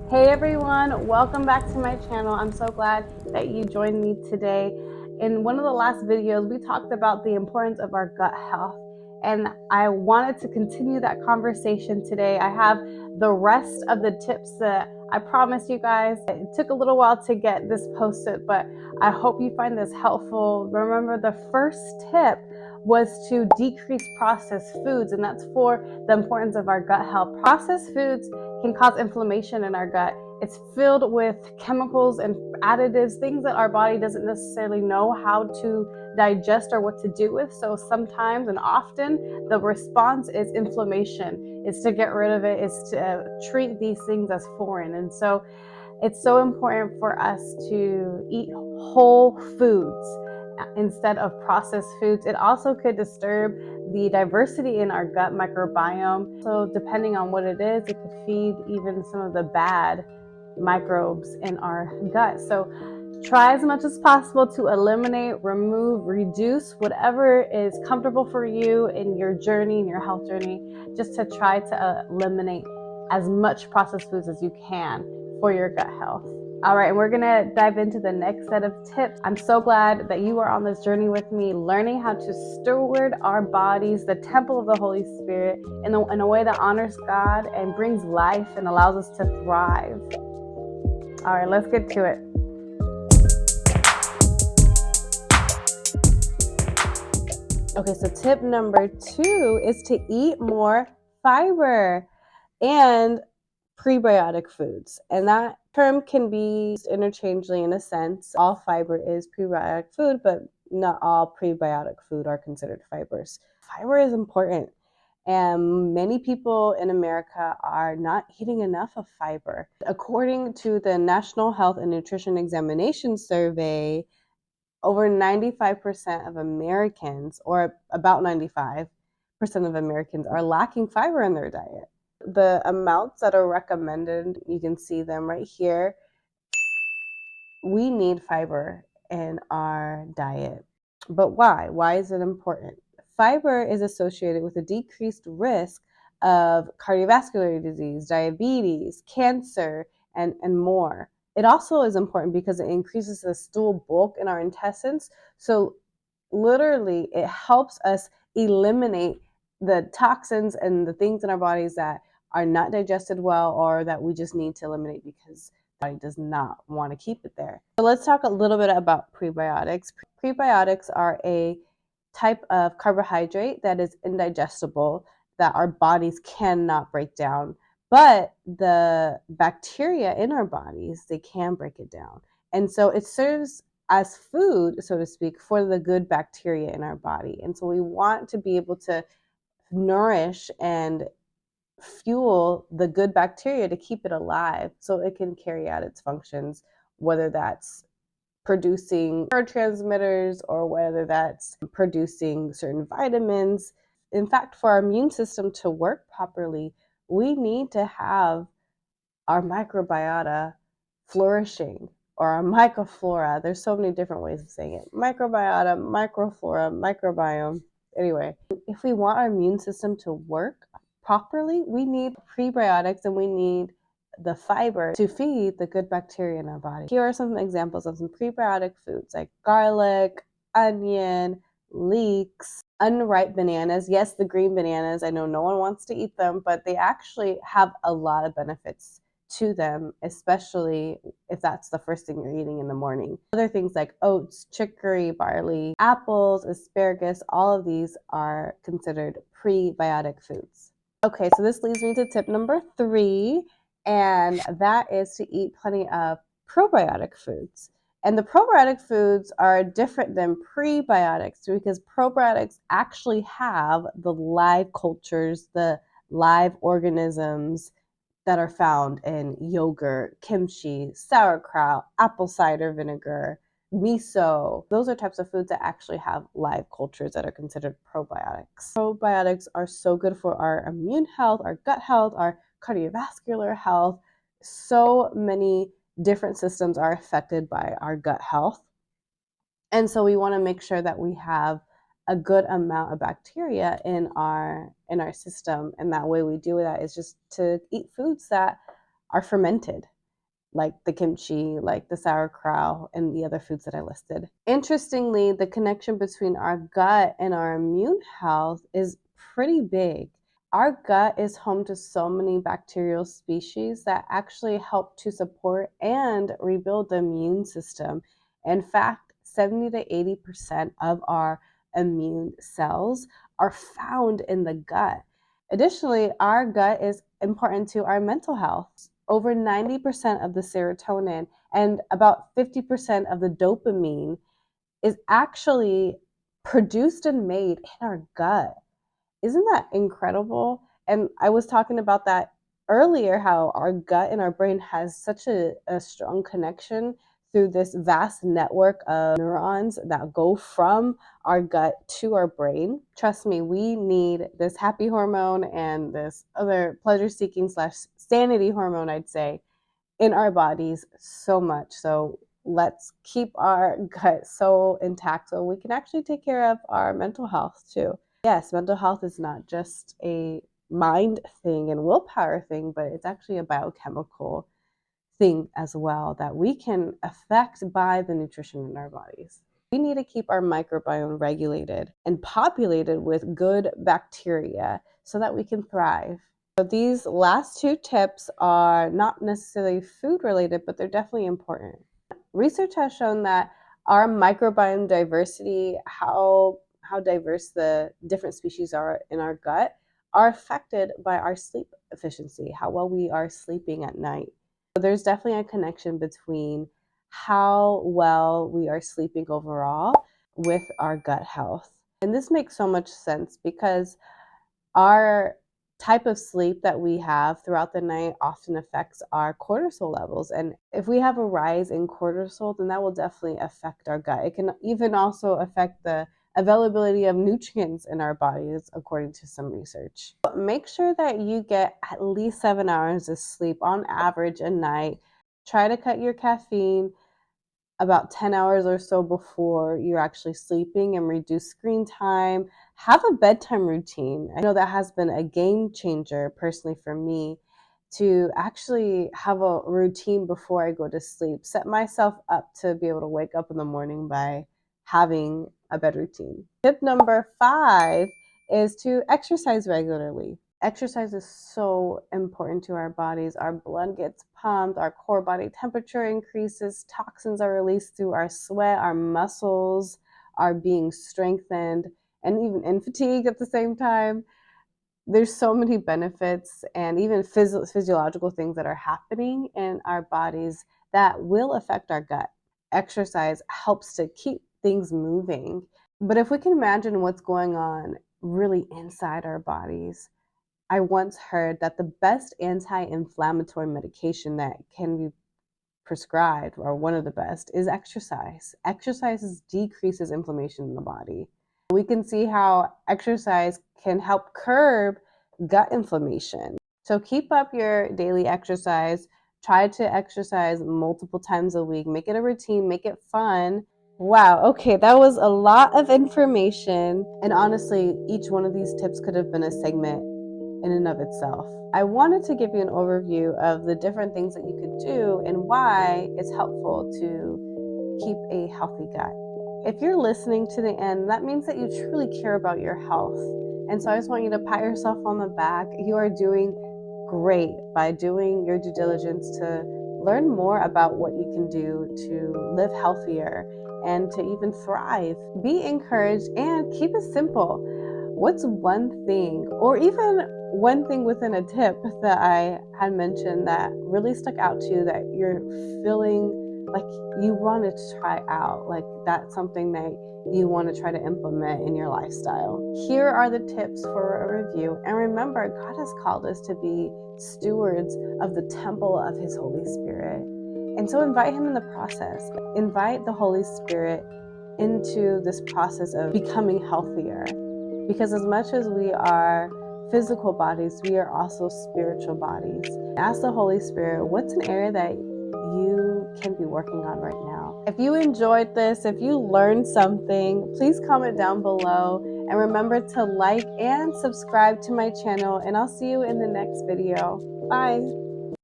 Hey everyone, welcome back to my channel. I'm so glad that you joined me today. In one of the last videos, we talked about the importance of our gut health, and I wanted to continue that conversation today. I have the rest of the tips that I promised you guys. It took a little while to get this posted, but I hope you find this helpful. Remember, the first tip was to decrease processed foods, and that's for the importance of our gut health. Processed foods can cause inflammation in our gut. It's filled with chemicals and additives, things that our body doesn't necessarily know how to digest or what to do with. So sometimes and often the response is inflammation. It's to get rid of it, it's to treat these things as foreign. And so it's so important for us to eat whole foods instead of processed foods. It also could disturb the diversity in our gut microbiome. So depending on what it is, it could feed even some of the bad microbes in our gut. So try as much as possible to eliminate, remove, reduce whatever is comfortable for you in your journey, in your health journey, just to try to eliminate as much processed foods as you can for your gut health. All right, and we're gonna dive into the next set of tips. I'm so glad that you are on this journey with me, learning how to steward our bodies, the temple of the Holy Spirit, in a way that honors God and brings life and allows us to thrive. All right, let's get to it. Okay, so tip number 2 is to eat more fiber and prebiotic foods. And that term can be used interchangeably in a sense. All fiber is prebiotic food, but not all prebiotic food are considered fibers. Fiber is important, and many people in America are not eating enough of fiber. According to the National Health and Nutrition Examination Survey, over 95% of Americans, or about 95% of Americans, are lacking fiber in their diet. The amounts that are recommended, you can see them right here. We need fiber in our diet. But why? Why is it important? Fiber is associated with a decreased risk of cardiovascular disease, diabetes, cancer, and more. It also is important because it increases the stool bulk in our intestines. So literally, it helps us eliminate the toxins and the things in our bodies that are not digested well or that we just need to eliminate because the body does not want to keep it there. So let's talk a little bit about prebiotics. Prebiotics are a type of carbohydrate that is indigestible, that our bodies cannot break down. But the bacteria in our bodies, they can break it down. And so it serves as food, so to speak, for the good bacteria in our body. And so we want to be able to nourish and fuel the good bacteria to keep it alive so it can carry out its functions, whether that's producing neurotransmitters or whether that's producing certain vitamins. In fact, for our immune system to work properly, we need to have our microbiota flourishing, or our microflora. There's so many different ways of saying it. Microbiota, microflora, microbiome. Anyway, if we want our immune system to work properly, we need prebiotics and we need the fiber to feed the good bacteria in our body. Here are some examples of some prebiotic foods like garlic, onion, leeks, unripe bananas. Yes, the green bananas. I know no one wants to eat them, but they actually have a lot of benefits to them, especially if that's the first thing you're eating in the morning. Other things like oats, chicory, barley, apples, asparagus, all of these are considered prebiotic foods. Okay, so this leads me to tip number 3, and that is to eat plenty of probiotic foods. And the probiotic foods are different than prebiotics because probiotics actually have the live cultures, the live organisms that are found in yogurt, kimchi, sauerkraut, apple cider vinegar, miso. Those are types of foods that actually have live cultures that are considered probiotics. Probiotics are so good for our immune health, our gut health, our cardiovascular health. So many different systems are affected by our gut health. And so we want to make sure that we have a good amount of bacteria in our system. And that way we do that is just to eat foods that are fermented. like the kimchi, like the sauerkraut, and the other foods that I listed. Interestingly, the connection between our gut and our immune health is pretty big. Our gut is home to so many bacterial species that actually help to support and rebuild the immune system. In fact, 70 to 80% of our immune cells are found in the gut. Additionally, our gut is important to our mental health. Over 90% of the serotonin and about 50% of the dopamine is actually produced and made in our gut. Isn't that incredible? And I was talking about that earlier, how our gut and our brain has such a strong connection through this vast network of neurons that go from our gut to our brain. Trust me, we need this happy hormone and this other pleasure seeking slash sanity hormone, I'd say, in our bodies so much. So let's keep our gut so intact so we can actually take care of our mental health too. Yes, mental health is not just a mind thing and willpower thing, but it's actually a biochemical thing as well that we can affect by the nutrition in our bodies. We need to keep our microbiome regulated and populated with good bacteria so that we can thrive. So these last two tips are not necessarily food related, but they're definitely important. Research has shown that our microbiome diversity, how diverse the different species are in our gut, are affected by our sleep efficiency, how well we are sleeping at night. So there's definitely a connection between how well we are sleeping overall with our gut health. And this makes so much sense because our type of sleep that we have throughout the night often affects our cortisol levels. And if we have a rise in cortisol, then that will definitely affect our gut. It can even also affect the availability of nutrients in our bodies, according to some research. But make sure that you get at least 7 hours of sleep on average a night. Try to cut your caffeine about 10 hours or so before you're actually sleeping and reduce screen time. Have a bedtime routine. I know that has been a game changer personally for me to actually have a routine before I go to sleep. Set myself up to be able to wake up in the morning by having a bed routine. Tip number 5 is to exercise regularly. Exercise is so important to our bodies. Our blood gets pumped, our core body temperature increases, toxins are released through our sweat, our muscles are being strengthened, and even in fatigue at the same time. There's so many benefits and even physiological things that are happening in our bodies that will affect our gut. Exercise helps to keep things moving. But if we can imagine what's going on really inside our bodies, I once heard that the best anti-inflammatory medication that can be prescribed, or one of the best, is exercise. Exercise decreases inflammation in the body. We can see how exercise can help curb gut inflammation. So keep up your daily exercise. Try to exercise multiple times a week. Make it a routine, make it fun. Wow, okay, that was a lot of information. And honestly, each one of these tips could have been a segment in and of itself. I wanted to give you an overview of the different things that you could do and why it's helpful to keep a healthy gut. If you're listening to the end, that means that you truly care about your health. And so I just want you to pat yourself on the back. You are doing great by doing your due diligence to learn more about what you can do to live healthier and to even thrive. Be encouraged and keep it simple. What's one thing, or even one thing within a tip that I had mentioned that really stuck out to you that you're feeling like you want to try out, like that's something that you want to try to implement in your lifestyle? Here are the tips for a review. And remember, God has called us to be stewards of the temple of His Holy Spirit. And so invite Him in the process. Invite the Holy Spirit into this process of becoming healthier. Because as much as we are physical bodies, we are also spiritual bodies. Ask the Holy Spirit, what's an area that you can be working on right now? If you enjoyed this, if you learned something, please comment down below. And remember to like and subscribe to my channel. And I'll see you in the next video. Bye.